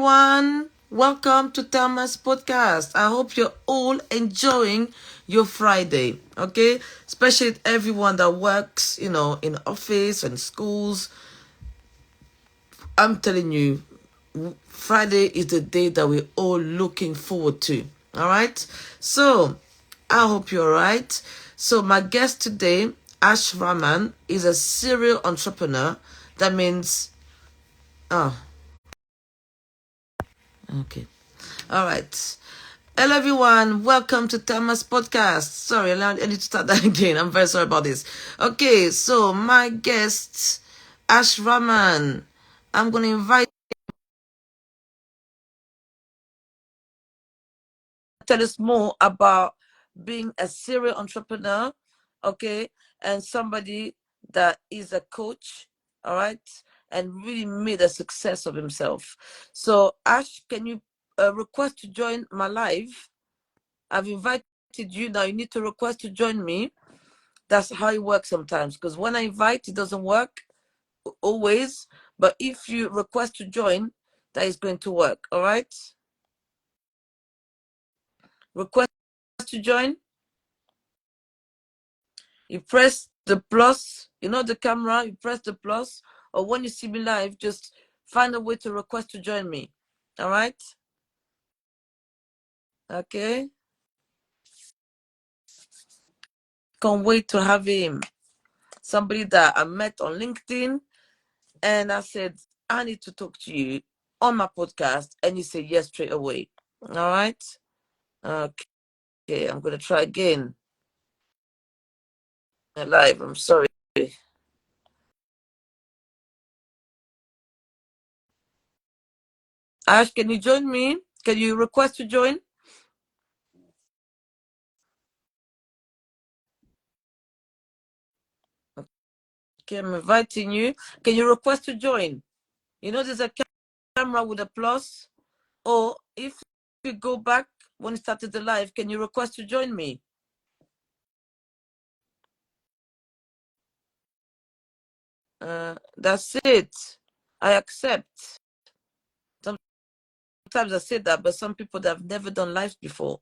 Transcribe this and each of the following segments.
Everyone. Welcome to Thelma's podcast. I hope you're all enjoying your Friday, okay? Especially everyone that works, in office and schools. I'm telling you, Friday is the day that we're all looking forward to. All right? So, I hope you're all right. So, my guest today, Rahman, is a serial entrepreneur. That means, oh, okay. All right. Hello, everyone. Welcome to Thelma's podcast. Sorry, I need to start that again. I'm very sorry about this. Okay, so my guest, Rahman, I'm going to invite tell us more about being a serial entrepreneur, okay, and somebody that is a coach, all right, and really made a success of himself. So, Ash, can you request to join my live? I've invited you. Now you need to request to join me. That's how it works sometimes. Because when I invite, it doesn't work always. But if you request to join, that is going to work. All right? Request to join. You press the plus. You know the camera. You press the plus. Or when you see me live, just find a way to request to join me. All right? Okay. Can't wait to have him. Somebody that I met on LinkedIn. And I said, I need to talk to you on my podcast. And you said yes straight away. All right. Okay. I'm going to try again. Live. I'm sorry. Ash, can you join me? Can you request to join? Okay, I'm inviting you. Can you request to join? You know, there's a camera with a plus. Or if you go back when you started the live, can you request to join me? That's it. I accept. Sometimes I say that, but some people that have never done live before.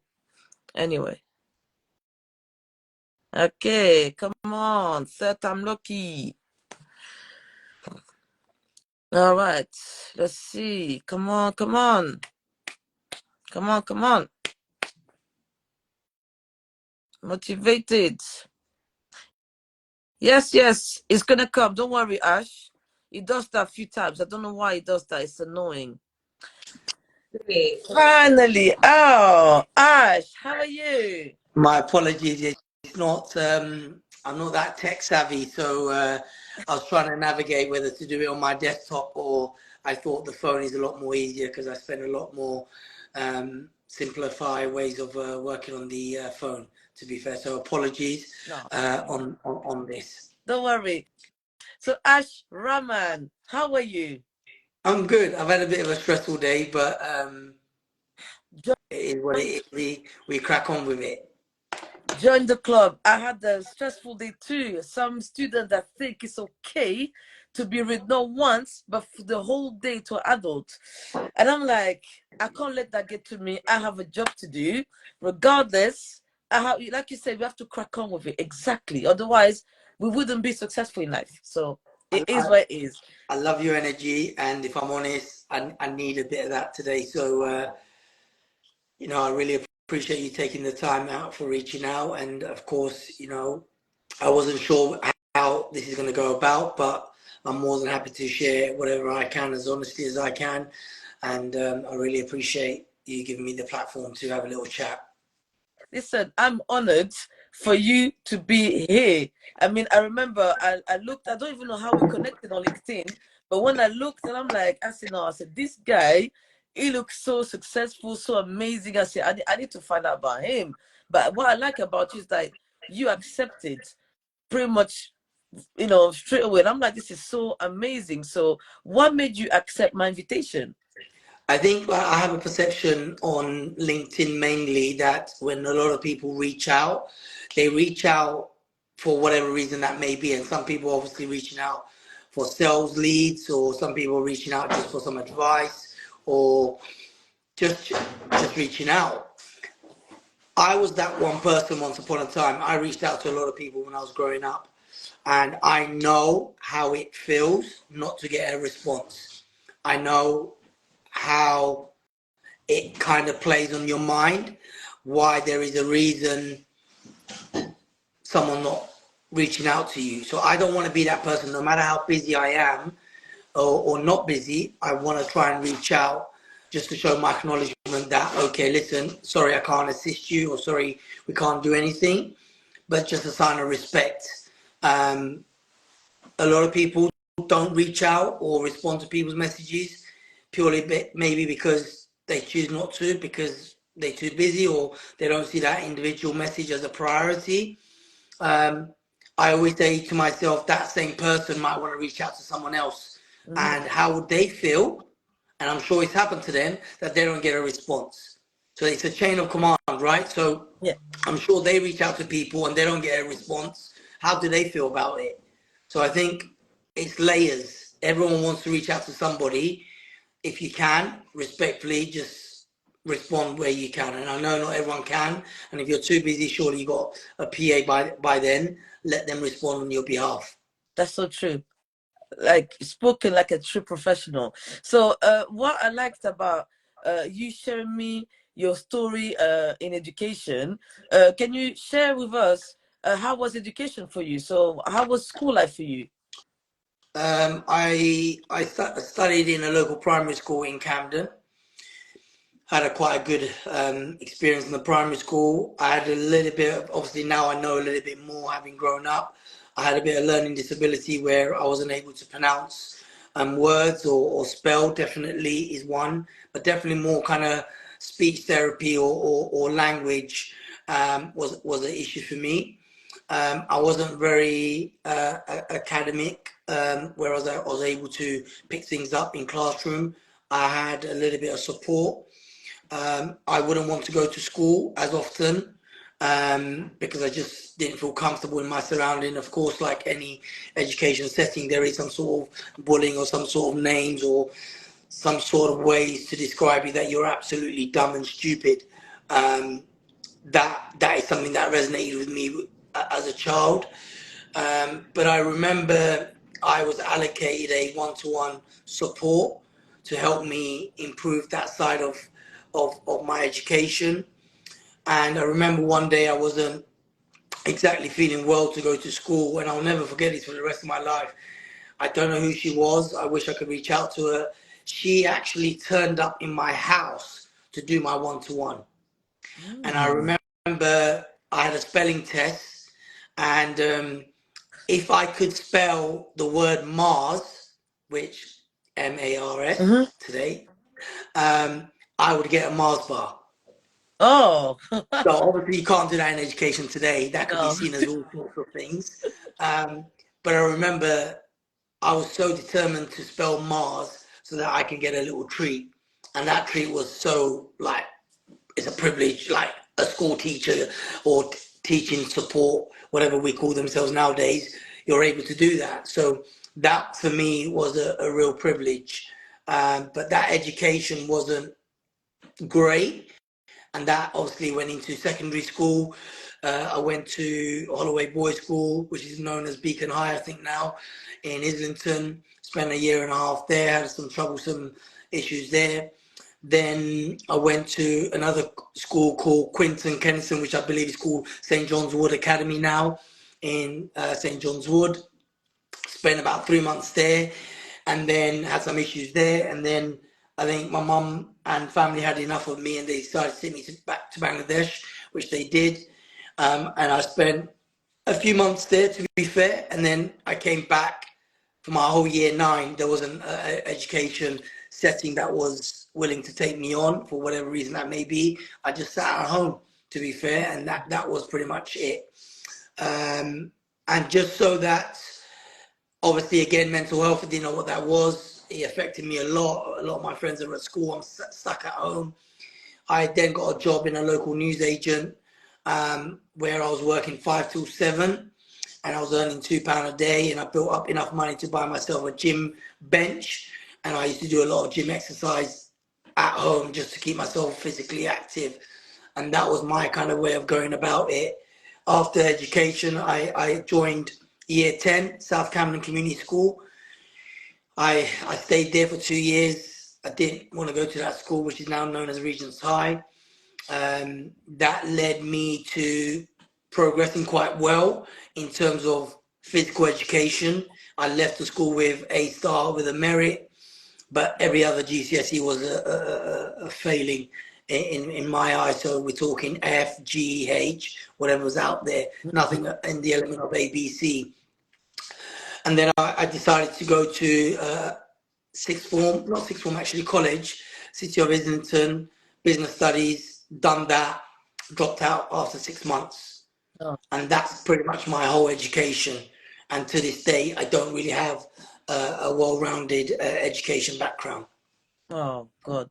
Anyway. Okay, come on. Third time lucky. All right. Let's see. Come on, come on. Come on, come on. Motivated. Yes, yes. It's going to come. Don't worry, Ash. He does that a few times. I don't know why he does that. It's annoying. Finally. Oh, Ash, how are you? My apologies. It's not. I'm not that tech savvy, so I was trying to navigate whether to do it on my desktop or I thought the phone is a lot more easier because I spend a lot more simplify ways of working on the phone. To be fair, so apologies No, on this. don't worry. So, Ash Rahman, how are you? I'm good. I've had a bit of a stressful day, but it is what it Join, is. We crack on with it. join the club. I had a stressful day too. Some students that think it's okay to be read not once, but for the whole day to adult. And I'm like, I can't let that get to me. I have a job to do. Regardless, I have, like you said, we have to crack on with it. Exactly. Otherwise, we wouldn't be successful in life. So it is what it is. I love your energy, and if I'm honest, I need a bit of that today. So, I really appreciate you taking the time out for reaching out. And of course, I wasn't sure how this is going to go about, but I'm more than happy to share whatever I can as honestly as I can. And I really appreciate you giving me the platform to have a little chat. Listen, I'm honored for you to be here. I mean, I remember I looked, I don't even know how we connected on LinkedIn, but when I looked and I'm like, I said, no, I said, this guy, he looks so successful, so amazing. I said, I need to find out about him. But what I like about you is that you accepted pretty much, straight away. And I'm like, this is so amazing. So what made you accept my invitation? I think I have a perception on LinkedIn mainly that when a lot of people reach out, they reach out for whatever reason that may be. And some people obviously reaching out for sales leads, or some people reaching out just for some advice, or just reaching out. I was that one person once upon a time. I reached out to a lot of people when I was growing up, and I know how it feels not to get a response. I know how it kind of plays on your mind, why there is a reason someone not reaching out to you. So I don't want to be that person, no matter how busy I am or not busy. I want to try and reach out just to show my acknowledgement that, okay, listen, sorry, I can't assist you, or sorry, we can't do anything, but just a sign of respect. Um, a lot of people don't reach out or respond to people's messages purely maybe because they choose not to, because they're too busy, or they don't see that individual message as a priority. I always say to myself, that same person might want to reach out to someone else, and how would they feel? And I'm sure it's happened to them that they don't get a response. So it's a chain of command, right? So Yeah. I'm sure they reach out to people and they don't get a response. How do they feel about it? So I think it's layers. Everyone wants to reach out to somebody. If you can, respectfully, just respond where you can. And I know not everyone can. And if you're too busy, surely you got a PA by then. Let them respond on your behalf. That's so true. Like spoken like a true professional. So what I liked about you sharing me your story in education, can you share with us how was education for you? So how was school life for you? I studied in a local primary school in Camden. Had a quite a good experience in the primary school. I had a little bit of, obviously now I know a little bit more having grown up. I had a bit of learning disability where I wasn't able to pronounce words or spell, definitely is one, but definitely more kind of speech therapy or language was an issue for me. I wasn't very academic, whereas I was able to pick things up in classroom. I had a little bit of support. I wouldn't want to go to school as often because I just didn't feel comfortable in my surrounding. Of course, like any education setting, there is some sort of bullying or some sort of names or some sort of ways to describe you that you're absolutely dumb and stupid. That is something that resonated with me as a child. But I remember I was allocated a one-to-one support to help me improve that side of my education. And I remember one day I wasn't exactly feeling well to go to school, and I'll never forget this for the rest of my life. I don't know who she was. I wish I could reach out to her. She actually turned up in my house to do my one-to-one. And I Mm. remember I had a spelling test, and if I could spell the word Mars, which Mm-hmm. MARS today, I would get a Mars bar. Oh. So obviously you can't do that in education today. That could be No. seen as all sorts of things. But I remember I was so determined to spell Mars so that I can get a little treat. And that treat was so like, it's a privilege, like a school teacher or teaching support, whatever we call themselves nowadays, you're able to do that. So that for me was a real privilege. But that education wasn't great. And that obviously went into secondary school. I went to Holloway Boys School, which is known as Beacon High, I think now, in Islington. Spent a year and a half there, had some troublesome issues there. Then I went to another school called Quinton Kennison, which I believe is called St. John's Wood Academy now in St. John's Wood. Spent about 3 months there and then had some issues there. And then I think my mum and family had enough of me and they decided to send me back to Bangladesh, which they did. And I spent a few months there, to be fair. And then I came back for my whole year 9. There was an education setting that was willing to take me on for whatever reason that may be. I just sat at home, to be fair, and that was pretty much it. And just so that, obviously, again, mental health, I didn't know what that was. It affected me a lot. A lot of my friends are at school. I'm stuck at home. I then got a job in a local newsagent where I was working 5 till 7 and I was earning £2 a day, and I built up enough money to buy myself a gym bench, and I used to do a lot of gym exercise at home just to keep myself physically active. And that was my kind of way of going about it. After education, I joined Year 10, South Camden Community School. I stayed there for 2 years. I didn't want to go to that school, which is now known as Regent's High. That led me to progressing quite well in terms of physical education. I left the school with A star with a merit, but every other GCSE was a failing in my eyes. So we're talking F, G, H, whatever was out there, nothing in the element of A, B, C. And then I decided to go to sixth form, not sixth form, actually college, City of Islington, business studies, done that, dropped out after 6 months. Oh, And that's pretty much my whole education. And to this day, I don't really have a well-rounded education background. oh God.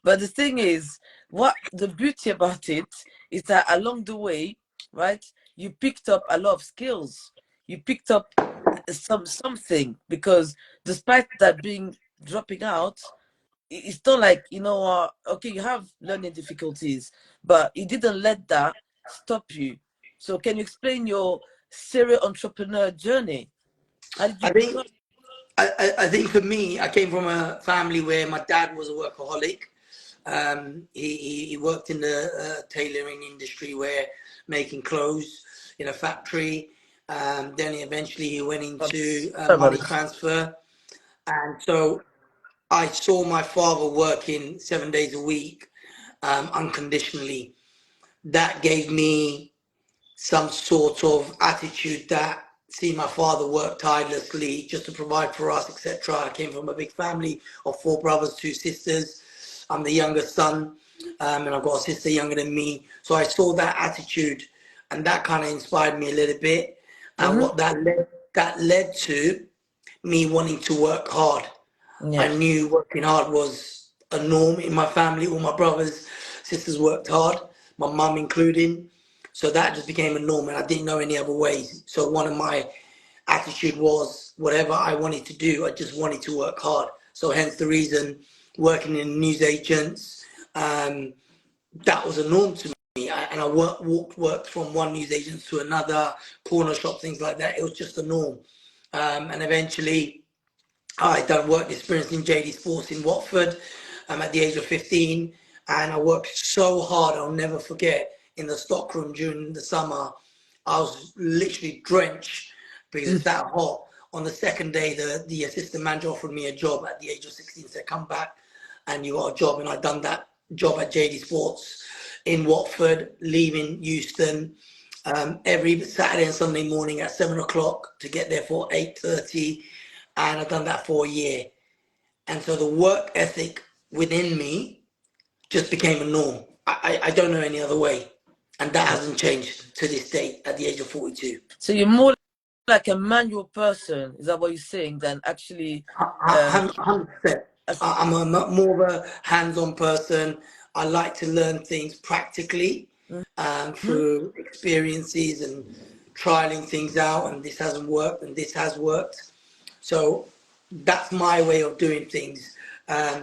But the thing is, what the beauty about it is that along the way, right, you picked up a lot of skills. You picked up something, because despite that being dropping out, it's not like, okay, you have learning difficulties, but you didn't let that stop you. So can you explain your serial entrepreneur journey? How did you I think become? I think for me, I came from a family where my dad was a workaholic. He worked in the tailoring industry, where making clothes in a factory. Then eventually he went into Sorry about money this. transfer, and so I saw my father working 7 days a week, unconditionally. That gave me some sort of attitude that, see my father work tirelessly just to provide for us, etc. I came from a big family of 4 brothers, 2 sisters. I'm the youngest son, and I've got a sister younger than me. So I saw that attitude, and that kind of inspired me a little bit. And Mm-hmm. what that led to me wanting to work hard. I Yeah. knew working hard was a norm in my family. All my brothers, sisters worked hard, my mum including. So that just became a norm, and I didn't know any other ways. So one of my attitude was, whatever I wanted to do, I just wanted to work hard. So hence the reason, working in news agents, that was a norm to me. And I worked from one news agent to another, corner shop, things like that. It was just a norm. And eventually, I done work experience in JD Sports in Watford at the age of 15, and I worked so hard. I'll never forget, in the stockroom during the summer. I was literally drenched because it's that hot. On the second day, the assistant manager offered me a job at the age of 16, said, come back and you got a job. And I done that job at JD Sports in Watford, leaving Euston every Saturday and Sunday morning at 7 o'clock to get there for 8:30, and I've done that for a year. And so the work ethic within me just became a norm. I don't know any other way. And that hasn't changed to this day at the age of 42. So you're more like a manual person, is that what you're saying, than actually 100%. as I'm more of a hands-on person. I like to learn things practically, Mhm. through experiences and trialing things out. And this hasn't worked, and this has worked. So that's my way of doing things.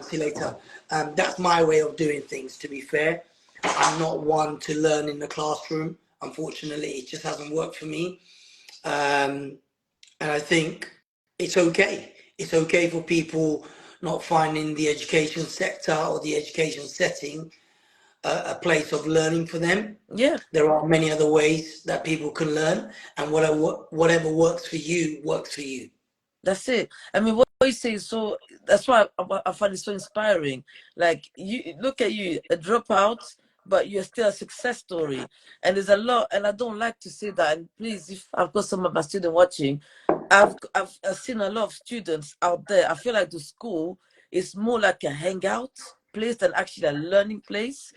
See you later. That's my way of doing things, to be fair. I'm not one to learn in the classroom. Unfortunately, it just hasn't worked for me. Um, and I think it's okay. It's okay for people not finding the education sector or the education setting a place of learning for them. Yeah, There are many other ways that people can learn, and whatever works for you works for you. that's it. I mean, what you say is so. That's why I find it so inspiring. Like, you look at you, a dropout, but you're still a success story. And there's a lot, and I don't like to say that. And please, if I've got some of my students watching, I've seen a lot of students out there. I feel like the school is more like a hangout place than actually a learning place.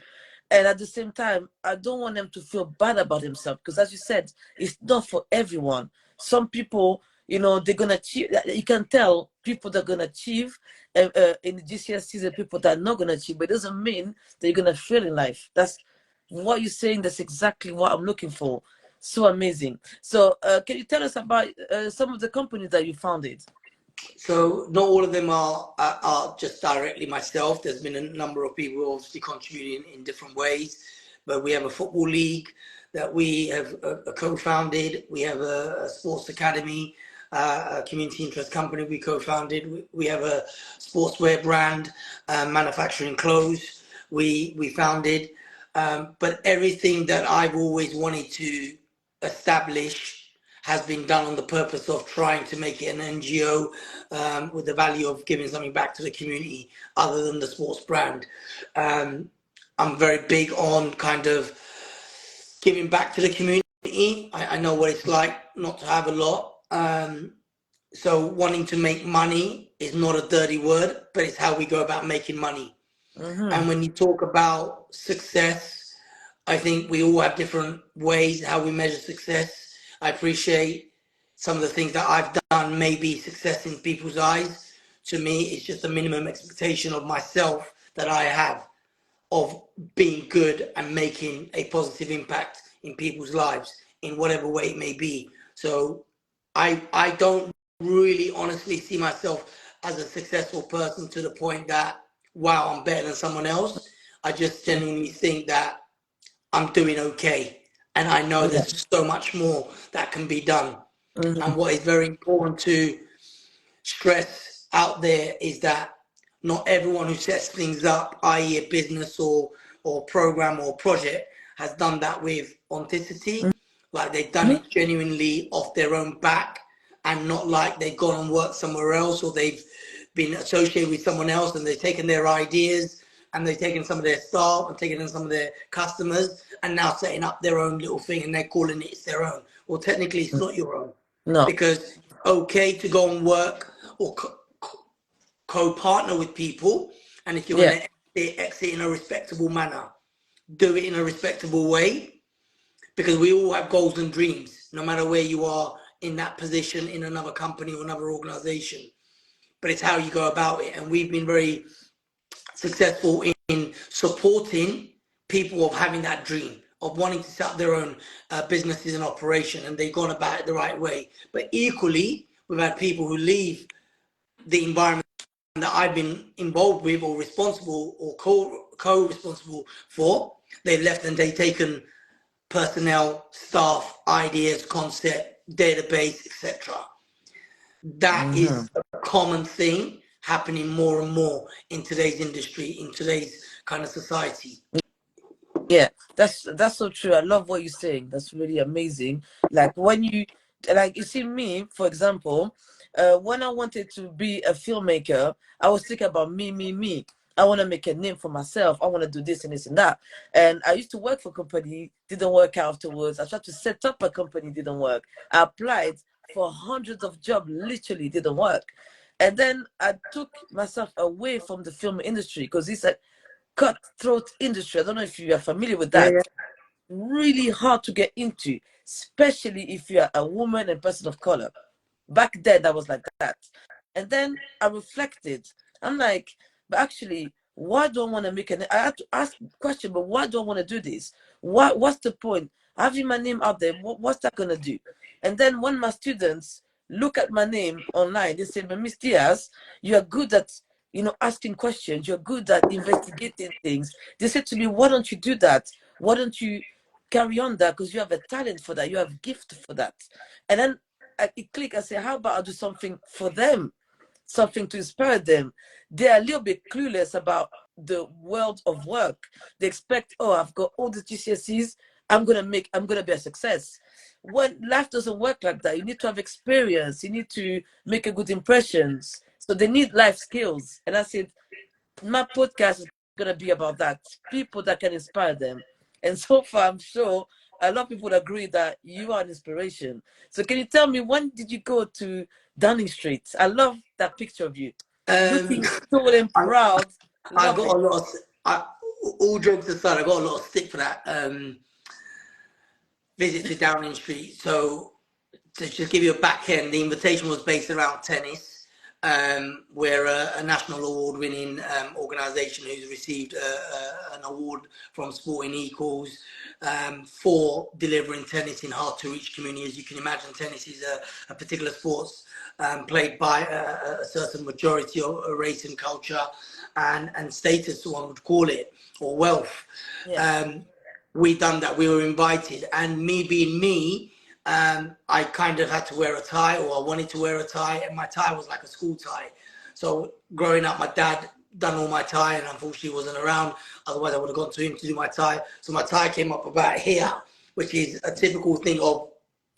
And at the same time, I don't want them to feel bad about themselves, because, as you said, it's not for everyone. Some people, they're gonna achieve. You can tell people that are gonna achieve in the GCSEs and people that are not gonna achieve, but it doesn't mean that you're gonna fail in life. That's what you're saying. That's exactly what I'm looking for. So amazing. So, can you tell us about some of the companies that you founded? So not all of them are just directly myself. There's been a number of people obviously contributing in different ways, but we have a football league that we have co-founded. We have a sports academy, a community interest company we co-founded. We have a sportswear brand, manufacturing clothes. We founded, but everything that I've always wanted to establish has been done on the purpose of trying to make it an NGO, with the value of giving something back to the community other than the sports brand. I'm very big on kind of giving back to the community. I know what it's like not to have a lot. So wanting to make money is not a dirty word, but it's how we go about making money. And when you talk about success, I think we all have different ways how we measure success. I appreciate some of the things that I've done may be success in people's eyes. To me, it's just a minimum expectation of myself that I have of being good and making a positive impact in people's lives in whatever way it may be. So I don't really honestly see myself as a successful person to the point that, wow, I'm better than someone else. I just genuinely think that I'm doing okay. And I know Yeah. there's so much more that can be done. Mm-hmm. And what is very important to stress out there is that not everyone who sets things up, i.e. a business or program or project, has done that with authenticity. Like they've done Mm-hmm. it genuinely off their own back and not like they've gone and worked somewhere else or they've been associated with someone else and they've taken their ideas and they've taken some of their staff and taken in some of their customers and now setting up their own little thing and they're calling it it's their own. Well, technically it's not your own, No. because okay to go and work or co-partner with people, and if you're Yeah. going to exit in a respectable manner, do it in a respectable way, because we all have goals and dreams no matter where you are in that position in another company or another organization, but it's how you go about it. And we've been very successful in supporting people of having that dream of wanting to set up their own businesses and operation, and they've gone about it the right way. But equally, we've had people who leave the environment that I've been involved with or responsible or co-responsible for. They've left and they've taken personnel, staff, ideas, concept, database, etc. That Mm-hmm. is a common thing happening more and more in today's industry, in today's kind of society. Yeah, that's so true. I love what you're saying. That's really amazing. Like when you see me, for example, when I wanted to be a filmmaker, I was thinking about me, me, me. I want to make a name for myself. I want to do this and this and that. And I used to work for a company, didn't work out afterwards. I tried to set up a company, didn't work. I applied for hundreds of jobs, literally didn't work. And then I took myself away from the film industry because it's a cutthroat industry. I don't know if you are familiar with Yeah, that. yeah. Really hard to get into, especially if you are a woman and person of color. Back then, I was like that. And then I reflected. I'm like, but actually, why do I want to make an? I had to ask the question, but why do I want to do this? What's the point? Having my name out there, what's that gonna do? And then when my students look at my name online, they say, "But Miss Diaz, you are good at asking questions. You're good at investigating things." They said to me, "Why don't you do that? Why don't you carry on that? Because you have a talent for that. You have gift for that." And then it click. I say, how about I do something for them, something to inspire them? They're a little bit clueless about the world of work. They expect, oh, I've got all the GCSEs. I'm gonna be a success. When life doesn't work like that, you need to have experience. You need to make a good impressions. So they need life skills. And I said, my podcast is gonna be about that. People that can inspire them. And so far, I'm sure a lot of people would agree that you are an inspiration. So can you tell me, when did you go to Downing Street? I love that picture of you, Um, looking tall and I, proud. I Love got it. a lot of, all jokes aside, I got a lot of stick for that visit to Downing Street. So to just give you a backhand, the invitation was based around tennis. We're a national award-winning organisation who's received an award from Sporting Equals for delivering tennis in hard-to-reach communities. As you can imagine, tennis is a particular sport played by a certain majority of race and culture and status, one would call it, or wealth. Yes. We done that. We were invited, and me being me, I kind of had to wear a tie, or I wanted to wear a tie, and my tie was like a school tie. So growing up, my dad done all my tie, and unfortunately wasn't around. Otherwise, I would have gone to him to do my tie. So my tie came up about here, which is a typical thing of,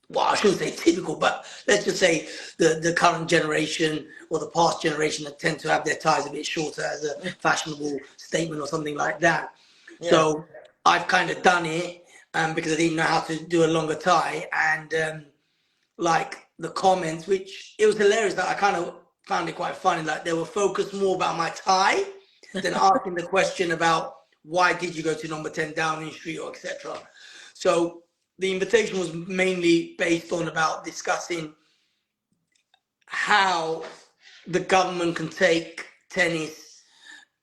well, I shouldn't say typical, but let's just say the current generation or the past generation that tend to have their ties a bit shorter as a fashionable statement or something like that. Yeah. So I've kind of done it because I didn't know how to do a longer tie, and like the comments, which it was hilarious that I kind of found it quite funny. Like they were focused more about my tie than asking the question about why did you go to number 10 Downing Street or etc. So the invitation was mainly based on about discussing how the government can take tennis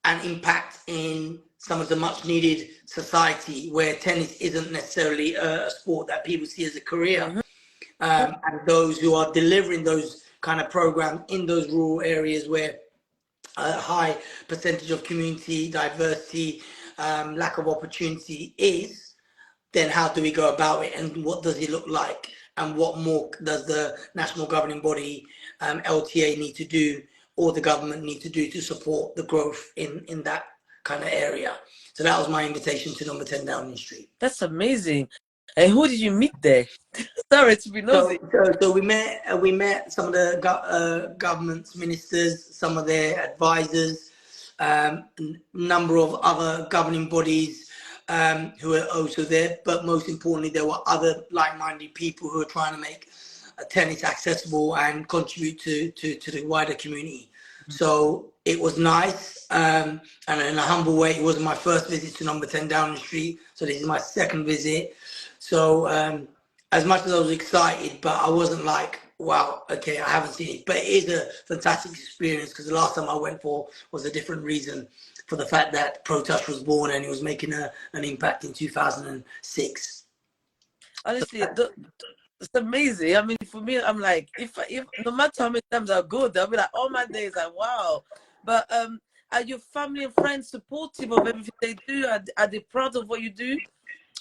and impact in some of the much needed society where tennis isn't necessarily a sport that people see as a career. Mm-hmm. And those who are delivering those kind of programs in those rural areas where a high percentage of community diversity, lack of opportunity is, then how do we go about it and what does it look like? And what more does the national governing body, LTA, need to do, or the government need to do to support the growth in that kind of area? So that was my invitation to number 10 Downing Street. That's amazing. And who did you meet there? Sorry to be nosy. So we met some of the government's ministers, some of their advisors, a number of other governing bodies who were also there. But most importantly, there were other like-minded people who were trying to make tennis accessible and contribute to the wider community. So it was nice, and in a humble way, it was my first visit to number 10 Downing Street. So this is my second visit. So as much as I was excited, but I wasn't like, wow, okay, I haven't seen it. But it is a fantastic experience because the last time I went for was a different reason, for the fact that Pro Touch was born and it was making an impact in 2006. Honestly, it's amazing. I mean, for me, I'm like, if no matter how many times I go, they'll be like, all my days, like, wow. But are your family and friends supportive of everything they do? Are they proud of what you do?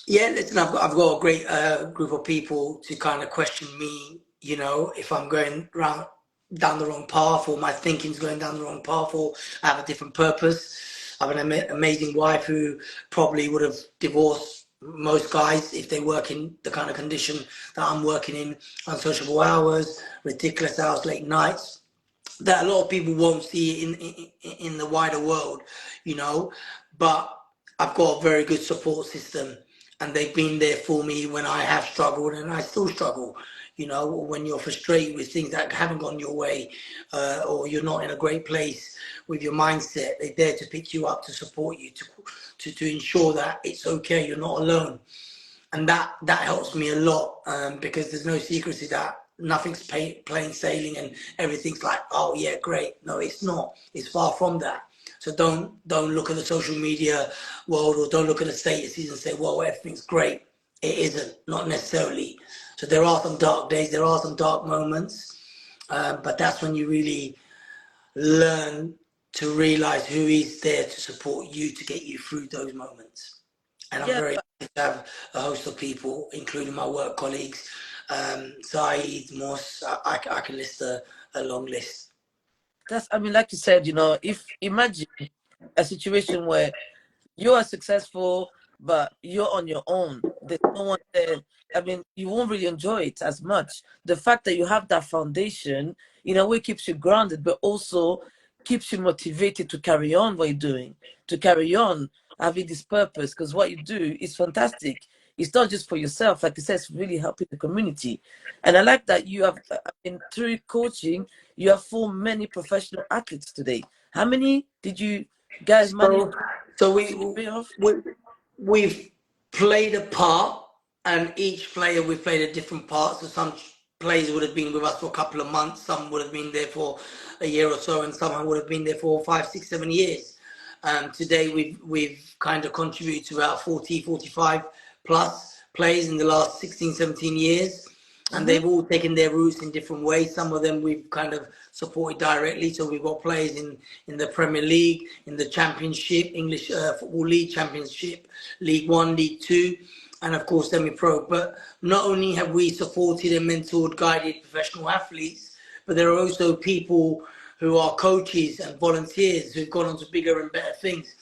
Yeah, listen, I've got a great group of people to kind of question me, you know, if I'm going down the wrong path, or my thinking's going down the wrong path, or I have a different purpose. I have an amazing wife who probably would have divorced most guys if they work in the kind of condition that I'm working in, unsociable hours, ridiculous hours, late nights, that a lot of people won't see in the wider world, you know. But I've got a very good support system, and they've been there for me when I have struggled, and I still struggle. You know, when you're frustrated with things that haven't gone your way, or you're not in a great place with your mindset, they're there to pick you up, to support you, to ensure that it's okay, you're not alone. And that helps me a lot, because there's no secrecy that nothing's plain sailing and everything's like, oh yeah, great. No, it's not. It's far from that. So don't look at the social media world, or don't look at the statuses and say, well, everything's great. It isn't, not necessarily. So there are some dark days, there are some dark moments, but that's when you really learn to realize who is there to support you, to get you through those moments. And I'm Yeah, very happy to have a host of people, including my work colleagues, Saydee, Moss. I can list a long list. I mean, like you said, you know, if imagine a situation where you are successful, but you're on your own. There's no one there. I mean, you won't really enjoy it as much. The fact that you have that foundation, in a way, keeps you grounded, but also keeps you motivated to carry on what you're doing, to carry on having this purpose, because what you do is fantastic. It's not just for yourself, like you said, it's really helping the community. And I like that you have, through coaching, you have formed many professional athletes today. How many did you guys manage So, so to get rid of? we've played a part, and each player we've played a different part. So some players would have been with us for a couple of months, some would have been there for a year or so, and someone would have been there for 5, 6, 7 years. Today, we've kind of contributed to about 40, 45 plus players in the last 16, 17 years. And they've all taken their routes in different ways. Some of them we've kind of supported directly. So we've got players in the Premier League, in the Championship, English Football League, Championship, League One, League Two, and of course semi-pro. But not only have we supported and mentored, guided professional athletes, but there are also people who are coaches and volunteers who've gone on to bigger and better things.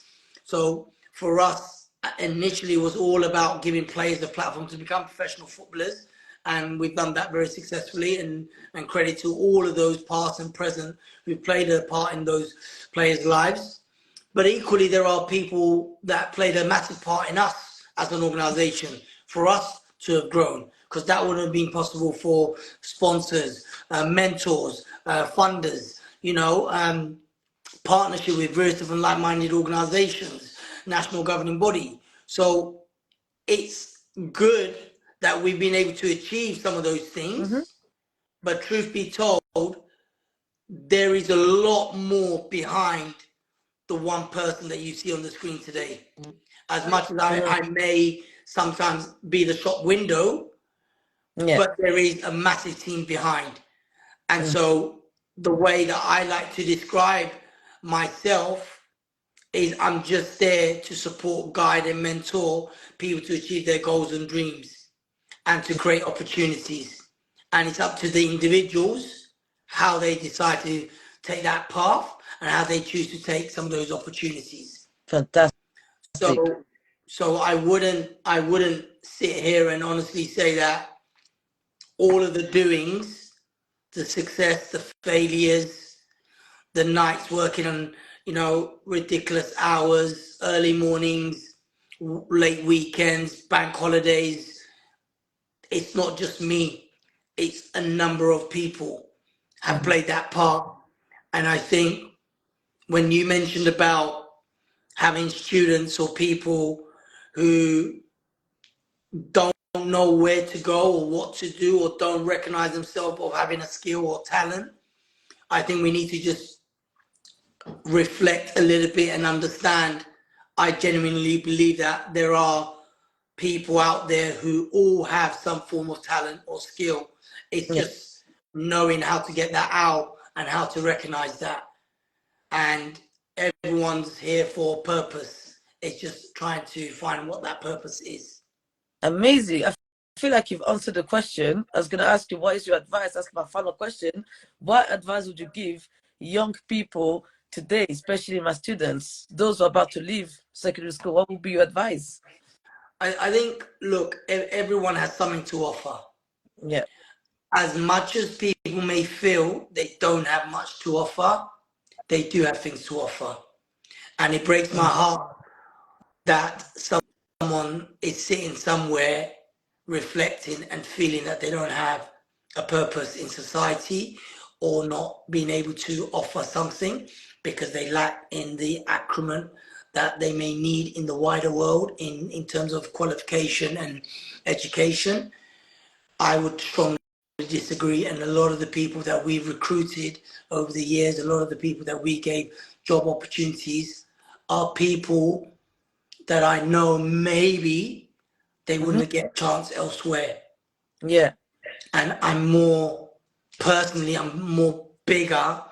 So for us, initially it was all about giving players a platform to become professional footballers. And we've done that very successfully, and credit to all of those past and present who played a part in those players' lives. But equally, there are people that played a massive part in us as an organisation for us to have grown, because that wouldn't have been possible for sponsors, mentors, funders, partnership with various different like-minded organisations, national governing body. So it's good that we've been able to achieve some of those things, but truth be told, there is a lot more behind the one person that you see on the screen today. As much as I may sometimes be the shop window, but there is a massive team behind. And so the way that I like to describe myself is I'm just there to support, guide, and mentor people to achieve their goals and dreams and to create opportunities. And it's up to the individuals how they decide to take that path and how they choose to take some of those opportunities. Fantastic. So I wouldn't sit here and honestly say that all of the doings, the success, the failures, the nights working on, ridiculous hours, early mornings, late weekends, bank holidays, it's not just me. It's a number of people have played that part. And I think when you mentioned about having students or people who don't know where to go or what to do or don't recognize themselves of having a skill or talent, I think we need to just reflect a little bit and understand. I genuinely believe that there are people out there who all have some form of talent or skill. It's just knowing how to get that out and how to recognize that. And everyone's here for a purpose. It's just trying to find what that purpose is. Amazing. I feel like you've answered the question. I was going to ask you, what is your advice? That's my final question. What advice would you give young people today, especially my students, those who are about to leave secondary school? What would be your advice? I think, look, everyone has something to offer. Yeah. As much as people may feel they don't have much to offer, they do have things to offer. And it breaks my heart that someone is sitting somewhere reflecting and feeling that they don't have a purpose in society or not being able to offer something because they lack in the acumen that they may need in the wider world in terms of qualification and education. I would strongly disagree, and a lot of the people that we've recruited over the years, a lot of the people that we gave job opportunities are people that I know maybe they wouldn't get a chance elsewhere. Yeah. And I'm more bigger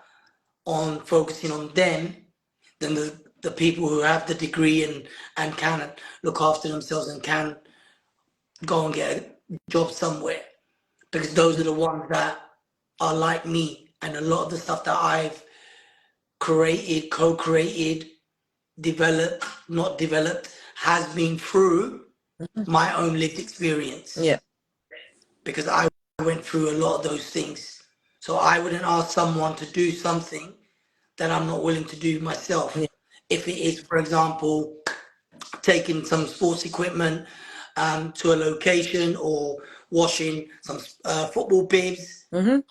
on focusing on them than the people who have the degree and can look after themselves and can go and get a job somewhere. Because those are the ones that are like me. And a lot of the stuff that I've created, co-created, developed, not developed, has been through my own lived experience. Yeah. Because I went through a lot of those things. So I wouldn't ask someone to do something that I'm not willing to do myself. Yeah. If it is, for example, taking some sports equipment to a location or washing some football bibs,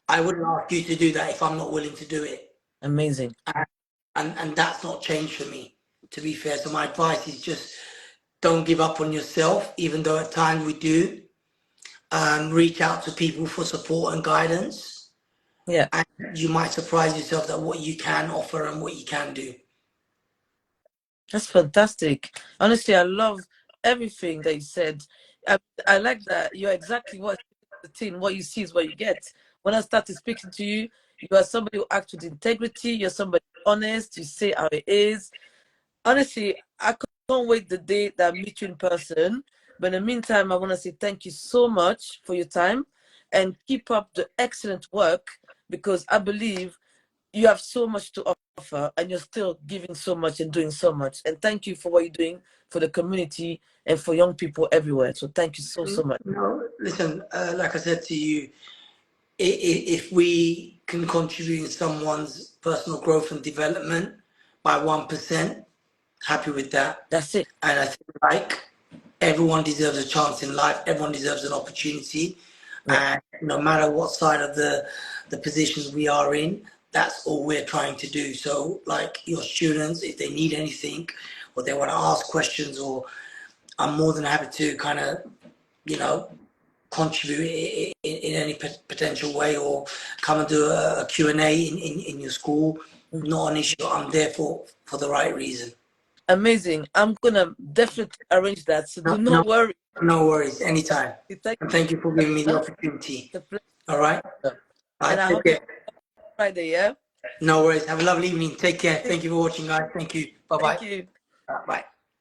I wouldn't ask you to do that if I'm not willing to do it. Amazing. And that's not changed for me, to be fair. So my advice is just don't give up on yourself, even though at times we do. Reach out to people for support and guidance. Yeah. and you might surprise yourself that what you can offer and what you can do. That's fantastic. Honestly, I love everything that you said. I, I like that you're exactly what the thing, what you see is what you get. When I started speaking to you, you are somebody who acts with integrity, you're somebody honest, you say how it is. Honestly, I can't wait the day that I meet you in person. But in the meantime, I want to say thank you so much for your time and keep up the excellent work because I believe you have so much to offer and you're still giving so much and doing so much. And thank you for what you're doing for the community and for young people everywhere. So thank you so, so much. No, listen, like I said to you, if we can contribute in someone's personal growth and development by 1%, happy with that. That's it. And I think like everyone deserves a chance in life. Everyone deserves an opportunity. Yeah. And no matter what side of the positions we are in, that's all we're trying to do. So like your students, if they need anything or they want to ask questions, or I'm more than happy to kind of, you know, contribute in any potential way, or come and do a Q&A in your school. Not an issue. I'm there for the right reason. Amazing. I'm gonna definitely arrange that. So do No, no, not worry. no worries. Anytime. Thank And thank you for you. giving me the opportunity. It's a All right. pleasure. All And right. I Take hope you care. Friday, yeah? No worries. Have a lovely evening. Take care. Thank you for watching, guys. Thank you. Bye Thank bye. you. Bye.